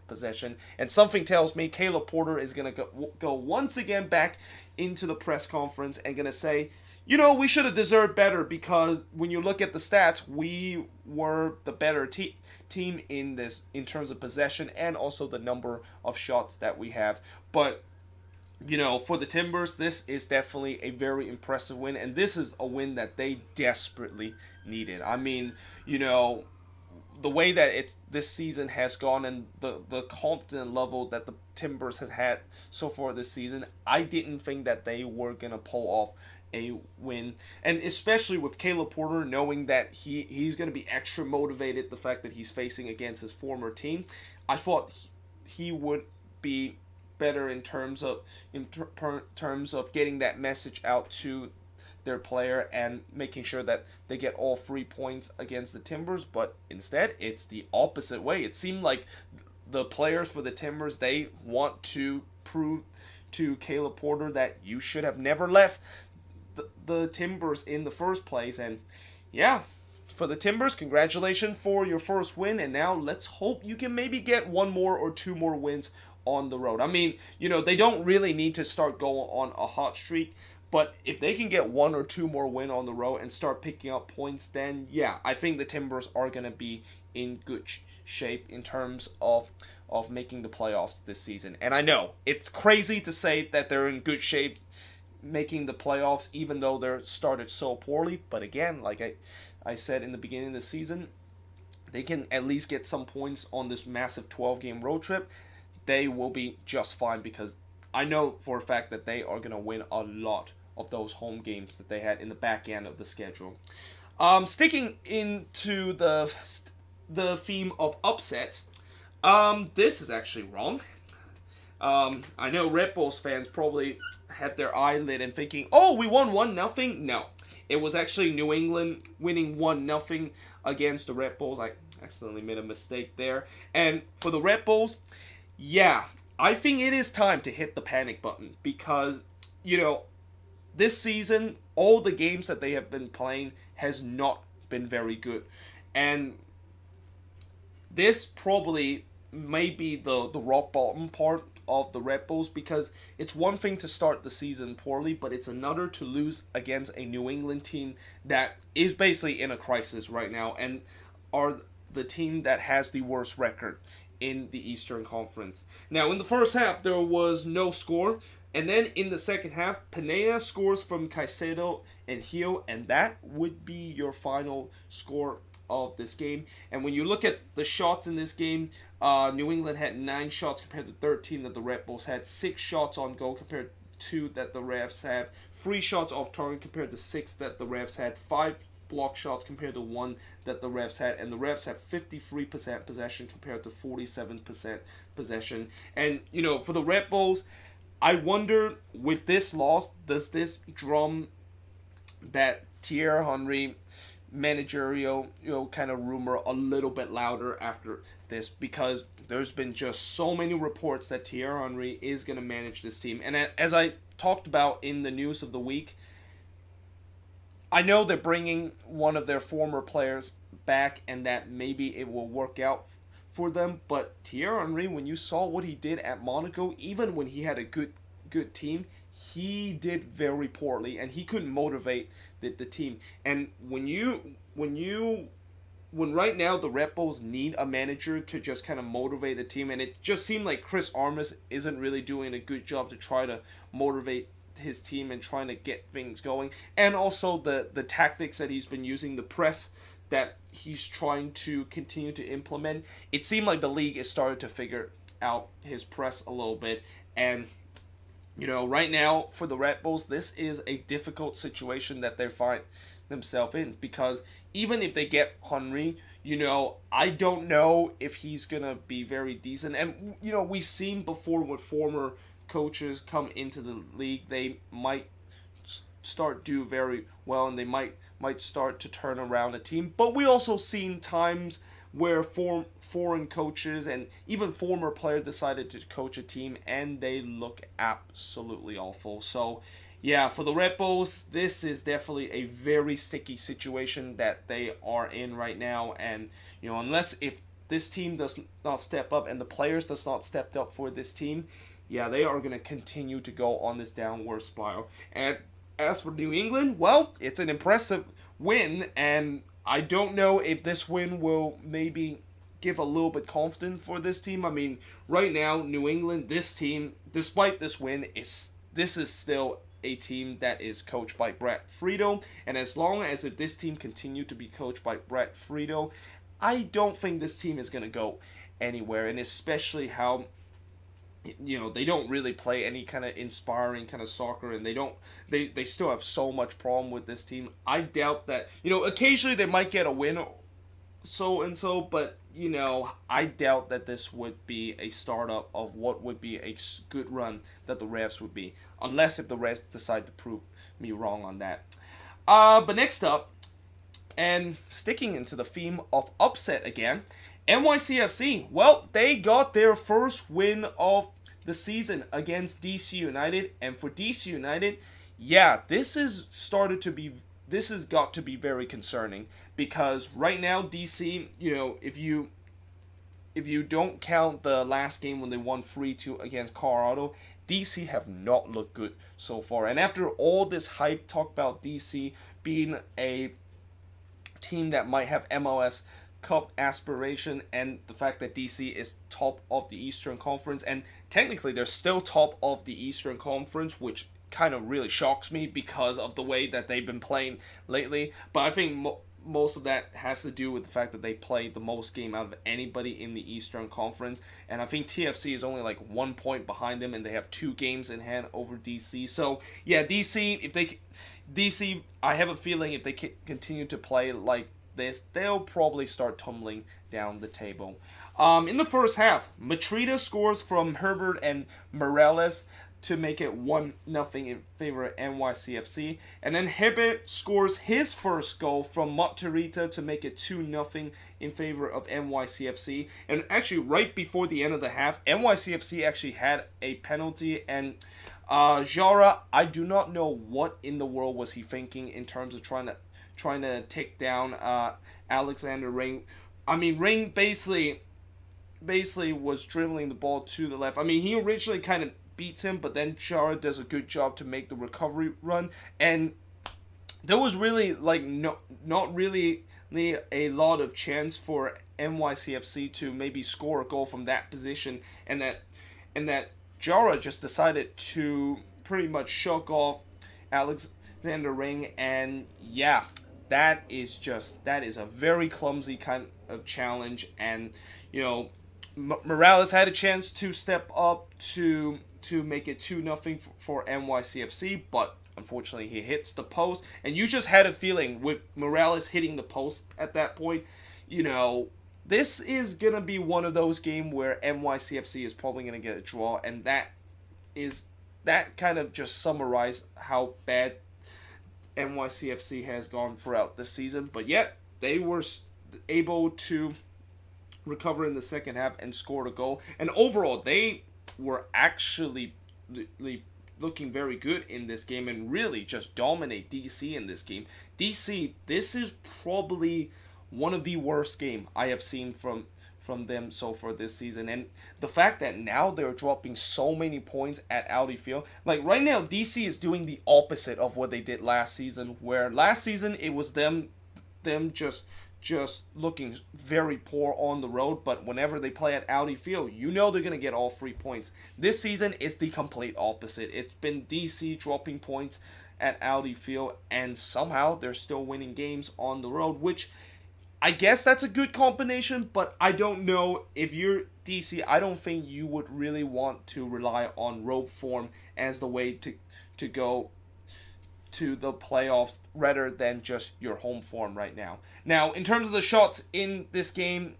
A: possession. And something tells me Caleb Porter is going to go once again back into the press conference and going to say, we should have deserved better because when you look at the stats, we were the better team in terms of possession and also the number of shots that we have. But for the Timbers, this is definitely a very impressive win, and this is a win that they desperately needed. I mean, the way that this season has gone and the confidence level that the Timbers has had so far this season, I didn't think that they were going to pull off a win. And especially with Caleb Porter knowing that he's going to be extra motivated, the fact that he's facing against his former team, I thought he would be better in terms of getting that message out to their player and making sure that they get all 3 points against the Timbers. But instead, it's the opposite way. It seemed like the players for the Timbers, they want to prove to Caleb Porter that you should have never left the Timbers in the first place. And yeah, for the Timbers, congratulations for your first win, and now let's hope you can maybe get 1 more or 2 more wins on the road. I mean, they don't really need to start going on a hot streak, but if they can get 1 or 2 more wins on the road and start picking up points, then yeah, I think the Timbers are going to be in good shape in terms of making the playoffs this season. And I know it's crazy to say that they're in good shape making the playoffs even though they're started so poorly, but again, like I said in the beginning of the season, they can at least get some points on this massive 12-game road trip. They will be just fine because I know for a fact that they are going to win a lot of those home games that they had in the back end of the schedule. Sticking into the theme of upsets, this is actually wrong. I know Redbulls fans probably had their eyelid and thinking, oh, we won 1-0. No, it was actually New England winning 1-0 against the Redbulls. I accidentally made a mistake there. And for the Redbulls, yeah, I think it is time to hit the panic button because, this season, all the games that they have been playing has not been very good. And this probably may be the rock bottom part of the Redbulls because it's one thing to start the season poorly, but it's another to lose against a New England team that is basically in a crisis right now and are the team that has the worst record in the Eastern Conference. Now, in the first half, there was no score, and then in the second half, Pineda scores from Caicedo and Hio, and that would be your final score of this game. And when you look at the shots in this game, New England had 9 shots compared to 13 that the Redbulls had, 6 shots on goal compared to 2 that the Revs had, 3 shots off target compared to 6 that the Revs had, 5 block shots compared to 1 that the Revs had, and the Revs had 53% possession compared to 47% possession. And, for the Redbulls, I wonder, with this loss, does this drum that Thierry Henry managerial kind of rumor a little bit louder after this, because there's been just so many reports that Thierry Henry is going to manage this team. And as I talked about in the news of the week, I know they're bringing one of their former players back and that maybe it will work out for them, but Thierry Henry, when you saw what he did at Monaco, even when he had a good team, he did very poorly and he couldn't motivate the team. And when right now the Redbulls need a manager to just kind of motivate the team, and it just seemed like Chris Armas isn't really doing a good job to try to motivate his team and trying to get things going, and also the tactics that he's been using, the press that he's trying to continue to implement, it seemed like the league is starting to figure out his press a little bit. And right now for the Redbulls, this is a difficult situation that they find themselves in, because even if they get Henry, I don't know if he's gonna be very decent. And we've seen before with former coaches come into the league, they might start do very well and they might start to turn around a team. But we also seen times where foreign coaches and even former players decided to coach a team and they look absolutely awful. So yeah, for the Redbulls, this is definitely a very sticky situation that they are in right now. And unless if this team does not step up and the players does not step up for this team, yeah, they are going to continue to go on this downward spiral. And as for New England, well, it's an impressive win, and I don't know if this win will maybe give a little bit confidence for this team. I mean, right now, New England, this team, despite this win, this is still a team that is coached by Brett Friedel, and as long as if this team continue to be coached by Brett Friedel, I don't think this team is going to go anywhere, and especially how they don't really play any kind of inspiring kind of soccer, and they still have so much problem with this team. I doubt that, occasionally they might get a win so and so, but I doubt that this would be a startup of what would be a good run that the Revs would be, unless if the Revs decide to prove me wrong on that. But next up, and sticking into the theme of upset again, NYCFC, well, they got their first win of the season against DC United, and for DC United, yeah, this has got to be very concerning, because right now DC, if you don't count the last game when they won 3-2 against Colorado, DC have not looked good so far. And after all this hype talk about DC being a team that might have MLS Cup aspiration, and the fact that DC is top of the Eastern Conference, and technically they're still top of the Eastern Conference, which kind of really shocks me because of the way that they've been playing lately. But I think most of that has to do with the fact that they play the most game out of anybody in the Eastern Conference, and I think TFC is only like 1 point behind them, and they have 2 games in hand over DC. So yeah, DC, I have a feeling if they continue to play like this, they'll probably start tumbling down the table. In the first half, Matrida scores from Herbert and Morales to make it 1-0 in favor of NYCFC. And then Herbert scores his first goal from Montreal to make it 2-0 in favor of NYCFC. And actually, right before the end of the half, NYCFC actually had a penalty, and Jara, I do not know what in the world was he thinking in terms of trying to take down Alexander Ring. I mean, Ring basically was dribbling the ball to the left. I mean, he originally kind of beats him, but then Jara does a good job to make the recovery run, and there was really not really a lot of chance for NYCFC to maybe score a goal from that position, and that Jara just decided to pretty much shuck off Alexander Ring, and yeah, that is a very clumsy kind of challenge. And Morales had a chance to step up to make it 2-0 for NYCFC, but unfortunately he hits the post. And you just had a feeling with Morales hitting the post at that point, this is going to be one of those games where NYCFC is probably going to get a draw, and that kind of just summarized how bad NYCFC has gone throughout the season. But yet, they were able to recover in the second half and scored a goal. And overall, they were actually looking very good in this game and really just dominate DC in this game. DC, this is probably one of the worst game I have seen from them so far this season. And the fact that now they're dropping so many points at Audi Field. Like right now, DC is doing the opposite of what they did last season, where last season it was them just looking very poor on the road, but whenever they play at Audi Field, they're going to get all 3 points. This season, it's the complete opposite. It's been DC dropping points at Audi Field, and somehow they're still winning games on the road, which I guess that's a good combination, but I don't know if you're DC. I don't think you would really want to rely on road form as the way to go to the playoffs rather than just your home form right now. Now, in terms of the shots in this game,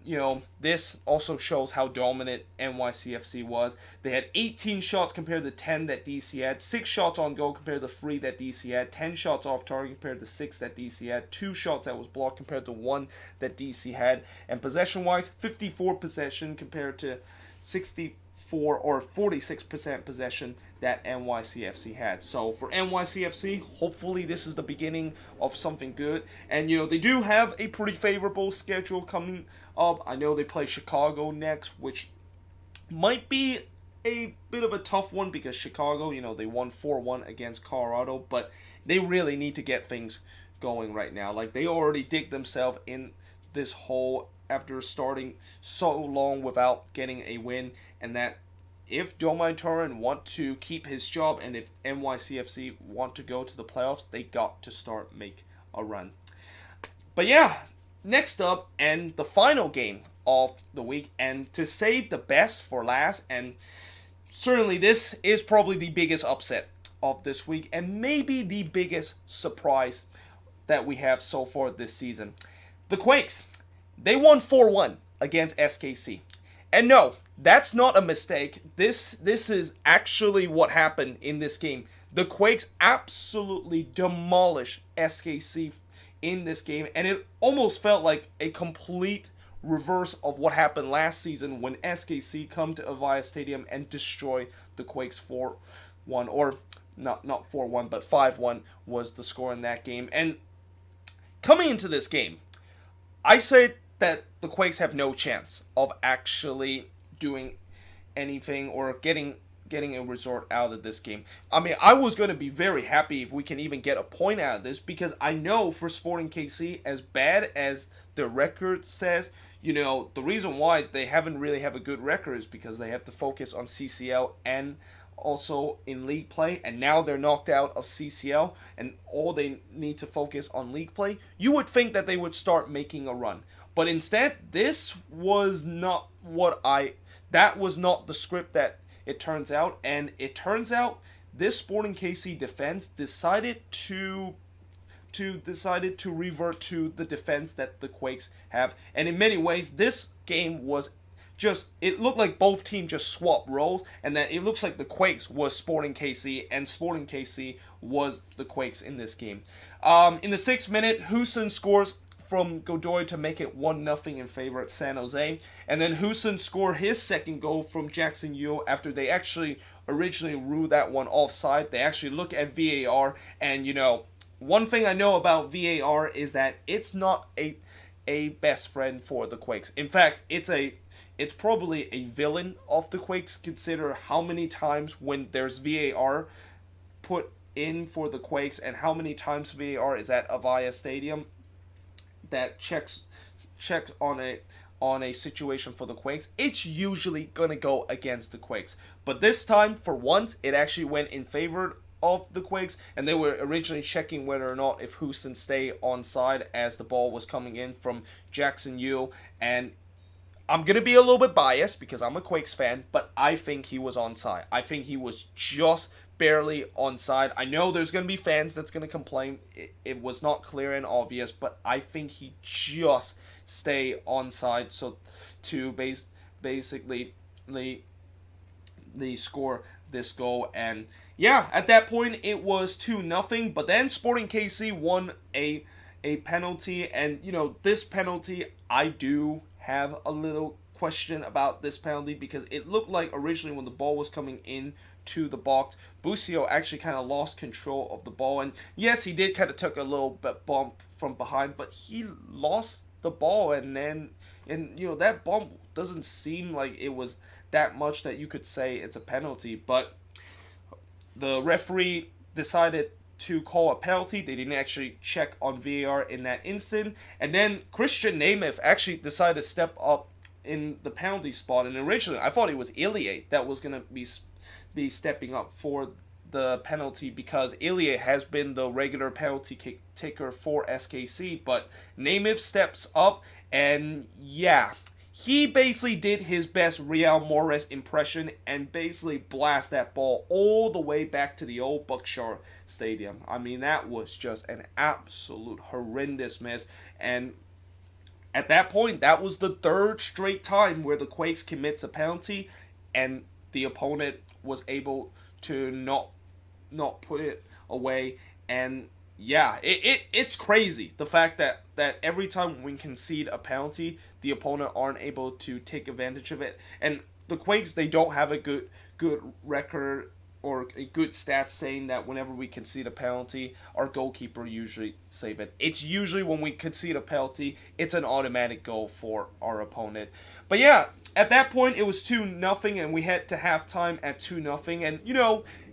A: this also shows how dominant NYCFC was. They had 18 shots compared to 10 that DC had, 6 shots on goal compared to 3 that DC had, 10 shots off target compared to 6 that DC had, 2 shots that was blocked compared to 1 that DC had, and possession-wise, 54 possession compared to 64 or 46% possession that NYCFC had. So for NYCFC, hopefully this is the beginning of something good. And they do have a pretty favorable schedule coming up. I know they play Chicago next, which might be a bit of a tough one because Chicago, they won 4-1 against Colorado, but they really need to get things going right now. Like they already dig themselves in this hole after starting so long without getting a win, and that if Domai Turin want to keep his job and if NYCFC want to go to the playoffs, they got to start make a run. But yeah, next up and the final game of the week, and to save the best for last, and certainly this is probably the biggest upset of this week and maybe the biggest surprise that we have so far this season. The Quakes, they won 4-1 against SKC. And no, that's not a mistake. This is actually what happened in this game. The Quakes absolutely demolished SKC in this game, and it almost felt like a complete reverse of what happened last season when SKC come to Avaya Stadium and destroy the Quakes 4-1, or not 4-1, but 5-1 was the score in that game. And coming into this game, I said that the Quakes have no chance of actually doing anything or getting a result out of this game. I mean, I was going to be very happy if we can even get a point out of this, because I know for Sporting KC, as bad as their record says, the reason why they haven't really have a good record is because they have to focus on CCL and also in league play, and now they're knocked out of CCL and all they need to focus on league play. You would think that they would start making a run, but instead this was not that was not the script that it turns out. And it turns out this Sporting KC defense decided to revert to the defense that the Quakes have. And in many ways, this game was it looked like both teams just swapped roles, and that it looks like the Quakes was Sporting KC and Sporting KC was the Quakes in this game. In the 6th minute, Houston scores from Godoy to make it 1-0 in favor at San Jose. And then Houston scored his second goal from Jackson Yule after they actually originally ruled that one offside. They actually look at VAR, and one thing I know about VAR is that it's not a best friend for the Quakes. In fact, it's probably a villain of the Quakes. Consider how many times when there's VAR put in for the Quakes and how many times VAR is at Avaya Stadium that checks on a situation for the Quakes. It's usually going to go against the Quakes. But this time, for once, it actually went in favor of the Quakes, and they were originally checking whether or not if Houston stay onside as the ball was coming in from Jackson Yu. And I'm going to be a little bit biased because I'm a Quakes fan, but I think he was onside. I think he was just barely onside. I know there's going to be fans that's going to complain. It was not clear and obvious, but I think he just stay onside so to basically they score this goal. And yeah, at that point it was 2-0, but then Sporting KC won a penalty. And this penalty, I do have a little question about this penalty because it looked like originally when the ball was coming in to the box, Busio actually kind of lost control of the ball. And yes, he did kind of took a little bit bump from behind, but he lost the ball. And that bump doesn't seem like it was that much that you could say it's a penalty. But the referee decided to call a penalty. They didn't actually check on VAR in that instant. And then Christian Nemeth actually decided to step up in the penalty spot. And originally, I thought it was Ilie that was going to be stepping up for the penalty because Ilie has been the regular penalty kick taker for SKC. But Nemeth steps up, and yeah, he basically did his best Real Morris impression and basically blast that ball all the way back to the old Buckshare Stadium. I mean, that was just an absolute horrendous miss. And at that point, that was the third straight time where the Quakes commits a penalty and the opponent was able to not put it away. And yeah, it's crazy the fact that every time we concede a penalty, the opponent aren't able to take advantage of it. And the Quakes, they don't have a good record or a good stats saying that whenever we concede a penalty, our goalkeeper usually save it. It's usually when we concede a penalty, it's an automatic goal for our opponent. But yeah, at that point it was 2-0 and we head to halftime at 2-0. And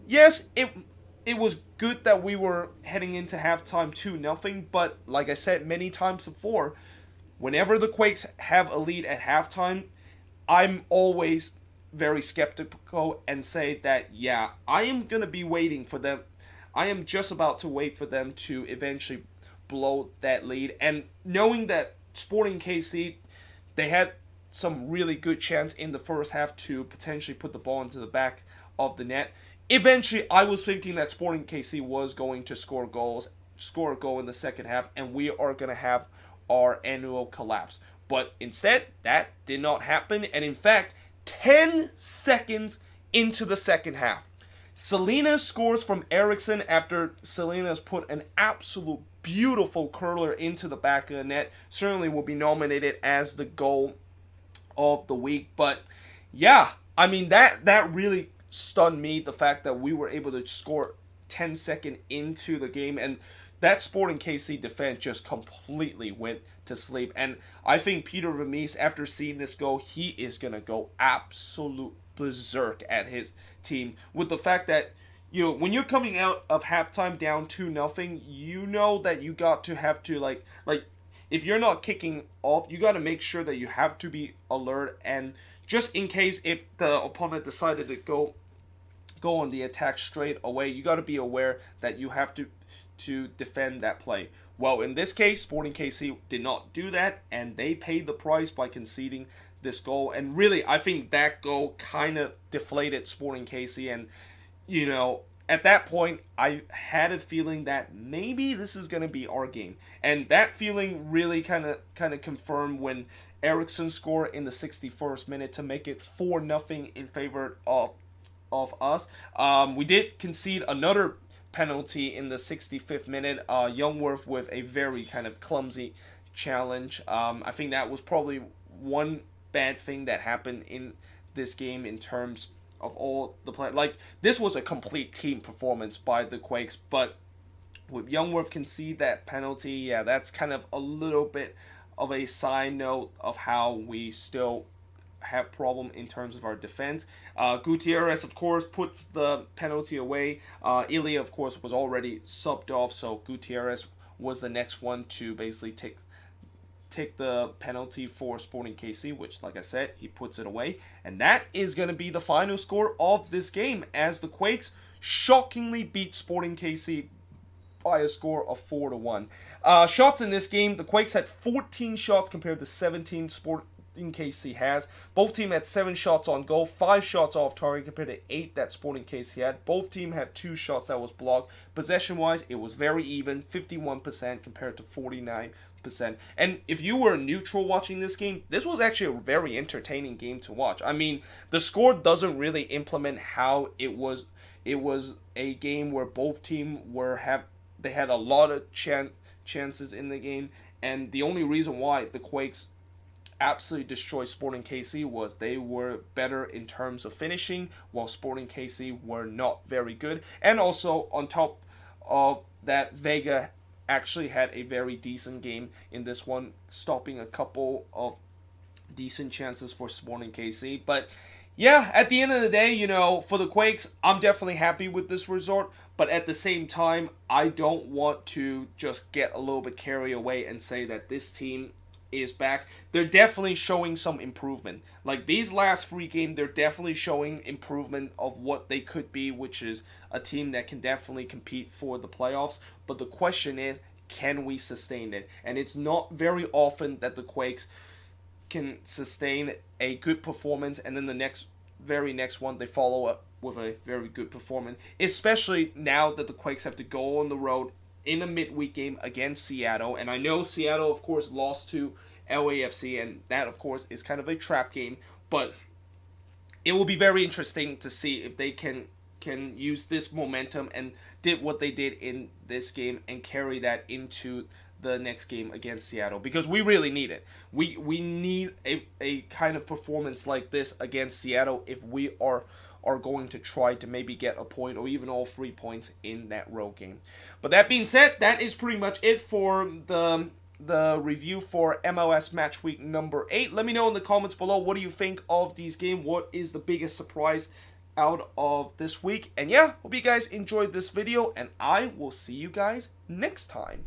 A: yes, it was good that we were heading into halftime 2-0, but like I said many times before, whenever the Quakes have a lead at halftime, I'm always very skeptical and say that, yeah, I am going to be waiting for them. I am just about to wait for them to eventually blow that lead. And knowing that Sporting KC, they had some really good chance in the first half to potentially put the ball into the back of the net. Eventually, I was thinking that Sporting KC was going to score a goal in the second half, and we are going to have our annual collapse. But instead, that did not happen. And in fact, 10 seconds into the second half, Selena scores from Eriksson after Selena's put an absolute beautiful curler into the back of the net. Certainly will be nominated as the goal of the week. But yeah, I mean, that really stunned me, the fact that we were able to score 10 seconds into the game, and that Sporting KC defense just completely went to sleep. And I think Peter Vermees, after seeing this goal, he is going to go absolute berserk at his team with the fact that, when you're coming out of halftime down 2-0, you know that you got to have to, like if you're not kicking off, you got to make sure that you have to be alert, and just in case if the opponent decided to go on the attack straight away, you got to be aware that you have to defend that play. Well, in this case, Sporting KC did not do that, and they paid the price by conceding this goal. And really, I think that goal kind of deflated Sporting KC, and at that point, I had a feeling that maybe this is going to be our game. And that feeling really kind of confirmed when Eriksson scored in the 61st minute to make it 4-0 in favor of us. We did concede another penalty in the 65th minute. Youngworth with a very kind of clumsy challenge. I think that was probably one bad thing that happened in this game in terms of all the play. Like, this was a complete team performance by the Quakes, but with Youngworth concede that penalty, yeah, that's kind of a little bit of a side note of how we still have problem in terms of our defense. Gutierrez, of course, puts the penalty away. Ilya, of course, was already subbed off, so Gutierrez was the next one to basically take the penalty for Sporting KC, which, like I said, he puts it away. And that is going to be the final score of this game, as the Quakes shockingly beat Sporting KC by a score of 4-1. Shots in this game, the Quakes had 14 shots compared to 17 Sporting KC has. Both teams had 7 shots on goal, 5 shots off target compared to 8 that Sporting KC had. Both teams had 2 shots that was blocked. Possession-wise, it was very even, 51% compared to 49%. And if you were neutral watching this game, this was actually a very entertaining game to watch. I mean, the score doesn't really implement how it was. It was a game where both teams they had a lot of chances in the game, and the only reason why the Quakes absolutely destroyed Sporting KC was they were better in terms of finishing, while Sporting KC were not very good. And also, on top of that, Vega actually had a very decent game in this one, stopping a couple of decent chances for Sporting KC. But yeah, at the end of the day, you know, for the Quakes, I'm definitely happy with this result. But at the same time, I don't want to just get a little bit carried away and say that this team is back. They're definitely showing some improvement. Like these last 3 games, they're definitely showing improvement of what they could be, which is a team that can definitely compete for the playoffs. But the question is, can we sustain it? And it's not very often that the Quakes can sustain a good performance and then the very next one they follow up with a very good performance, especially now that the Quakes have to go on the road in a midweek game against Seattle. And I know Seattle, of course, lost to LAFC, and that, of course, is kind of a trap game, but it will be very interesting to see if they can use this momentum and did what they did in this game and carry that into the next game against Seattle, because we really need it. We need a kind of performance like this against Seattle if we are going to try to maybe get a point or even all 3 points in that road game. But that being said, that is pretty much it for the review for MLS Matchweek number 8. Let me know in the comments below, what do you think of these games? What is the biggest surprise out of this week? And yeah, hope you guys enjoyed this video, and I will see you guys next time.